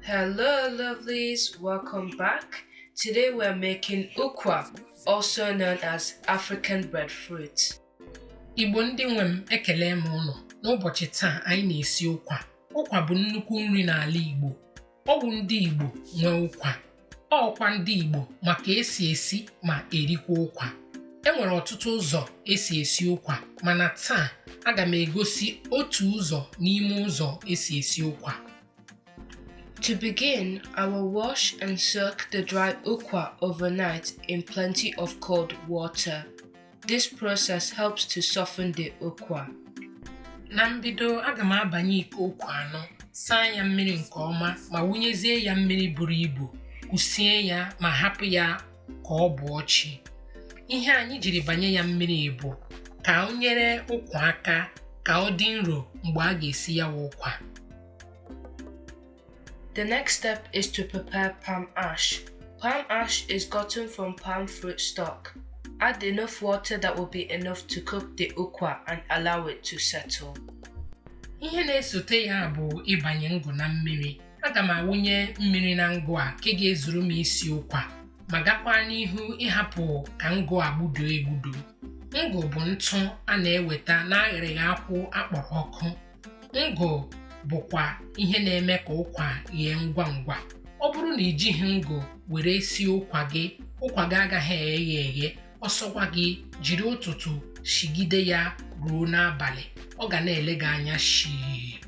Hello, lovelies, welcome back. Today we're making Ukwa, also known as African breadfruit. Igbo ndị nwe m ekele m unu. N'ụbọchị taa anyị na-esi ụkwa. Ụkwa bụ nnukwu nri n'ala Igbo. Ọ bụ ndị Igbo nwe ụkwa. Ọkwa ndị Igbo maka esi ma erikwa ụkwa. Enwere ọtụtụ ụzọ esi ụkwa, mana taa aga m egosi otu ụzọ n'ime ụzọ esi ụkwa. To begin, I will wash and soak the dried ukwa overnight in plenty of cold water. This process helps to soften the ukwa. Na mbido aga m abanye iko ukwa anọ, saa ya mmiri nke ọma ma wụnyezie ya mmiri buru ibu, kwụsie ya ma hapụ ya ka ọ bụọ chi. Ihe anyị jiri banye ya mmiri bụ ka o nyere ukwa aka ka ọ dị nro mgbe a ga-esi ya ụkwa. The next step is to prepare palm ash. Palm ash is gotten from palm fruit stock. Add enough water that will be enough to cook the ukwa and allow it to settle. Ihe na-esote ya bụ ịbanye ngụ na mmiri. Aga m awụnye mmiri na ngụ a ka ga-ezuru m isi ụkwa, ma gakwa n'ihu ịhapụ ka ngụ a gbudo egbudo. Ngụ bụ ntụ a na-eweta n'agịrịghị akwụ akpọrọ ọkụ. Ngụ bụkwa ihe na-eme ka ụkwa ghee ngwa ngwa. Ọ bụrụ na ijighị ngụ were sie ụkwa gị agaghị eghe. Ọsọkwa gị jiri ụtụtụ shigide ya ruo n'abalị, ọ ga na-ele gị anya shii.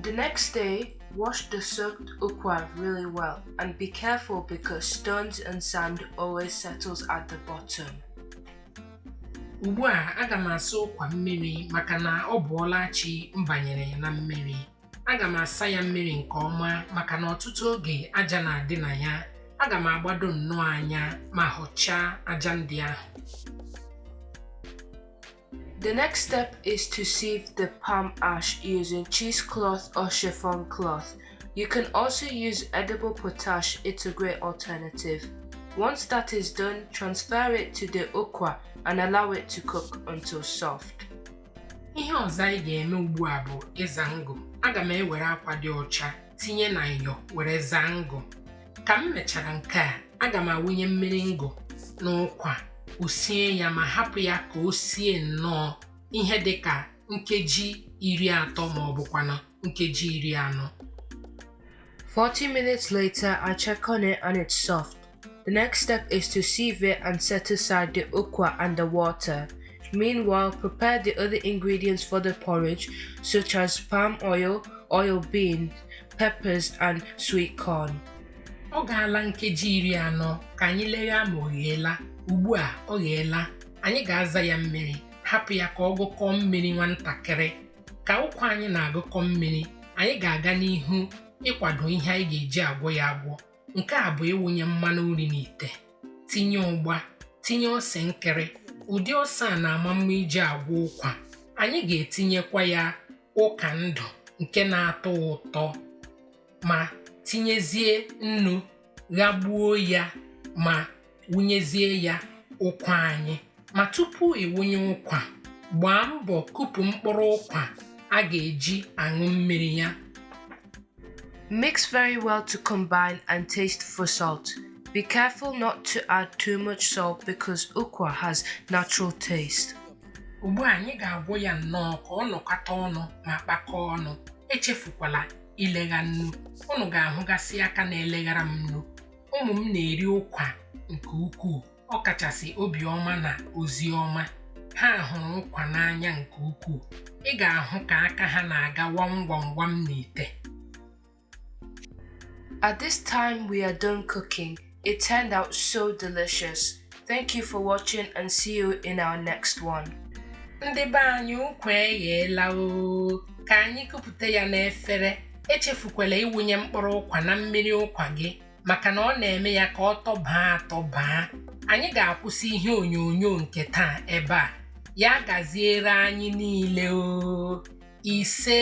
The next day, wash the soaked ukwa really well and be careful because stones and sand always settles at the bottom. Ugbu a aga m asa ụkwa mmiri maka na ọ bụọla chi mbanyere na mmiri. Aga m asa ya mmiri nke ọma maka na ọtụtụ oge aja na-adị na ya. Aga m agbado nnọọ anya ma họchaa aja ndị ahụ. The next step is to sieve the palm ash using cheesecloth or chiffon cloth. You can also use edible potash, it's a great alternative. Once that is done, transfer it to the ukwa and allow it to cook until soft. Ihe ọzọ anyị ga-eme ugbu a bụ ịza ngụ. Aga m ewere akwa dị ọcha tinye na nyọ were zaa ngụ. Ka m mechara nke a, aga m awụnye mmiri ngụ n'ụkwa, usie ya ma hapụ ya ka o sie nnọọ ihe dị ka nkeji 30 ma ọ bụkwanụ nkeji 40. 40 minutes later, I check on it and it's soft. The next step is to sieve it and set aside the ukwa and the water. Meanwhile, prepare the other ingredients for the porridge, such as palm oil, oil beans, peppers, and sweet corn. Ọ gaala nkeji 40 ka anyị legha ma ọ gheela. Ugbu a ọ gheela, anyị ga-aza ya mmiri, hapụ ya ka ọ gụkọọ mmiri nwantakịrị. Ka ụkwa anyị na-agụkọ mmiri, anyị ga-aga n'ihu ịkwado ihe anyị ga-eji agwọ ya agwọ. Nke a bụ ịwụnye mmanụ nri n'ite, tinye ụgba, tinye ose nkịrị. Ụdị ose a na-ama mma iji agwọ ụkwa. Anyị ga-etinyekwa ya ụka ndụ nke na-atọ ụtọ, ma tinyezie nnu, ghagbuo ya ma wụnyezie ya ụkwa anyị. Ma tupu ịwụnye ụkwa, gbaa mbọ kupu mkpụrụ ụkwa a ga-eji aṅụ mmiri ya. Mix very well to combine and taste for salt. Be careful not to add too much salt because ukwa has natural taste. Ugbu a anyị ga-agwọ ya nnọọ ka ọ nọkọta ọnụ ma kpakọọ ọnụ. Echefukwala ilegha nnu. Unu ga-ahụgasị aka na-eleghara m nnu. Ụmụ m na-eri ụkwa nke ukwuu, ọ kachasị Obiọma na Oziọma. Ha hụrụ ụkwa n'anya nke ukwuu. Ị ga-ahụ ka aka ha na-aga gwam n'ite. At this time we are done cooking. It turned out so delicious. Thank you for watching and see you in our next one. Ndị be anyị ụkwa egheela o. Ka anyị kupụta ya n'efere. Echefukwala ịwụnye mkpụrụ ụkwa na mmiri ụkwa gị maka na ọ na-eme ya ka ọ tọbaa. Anyị ga-akwụsị ihe onyonyo nke taa ebe a. Ya gaziere anyị niile o. Ise.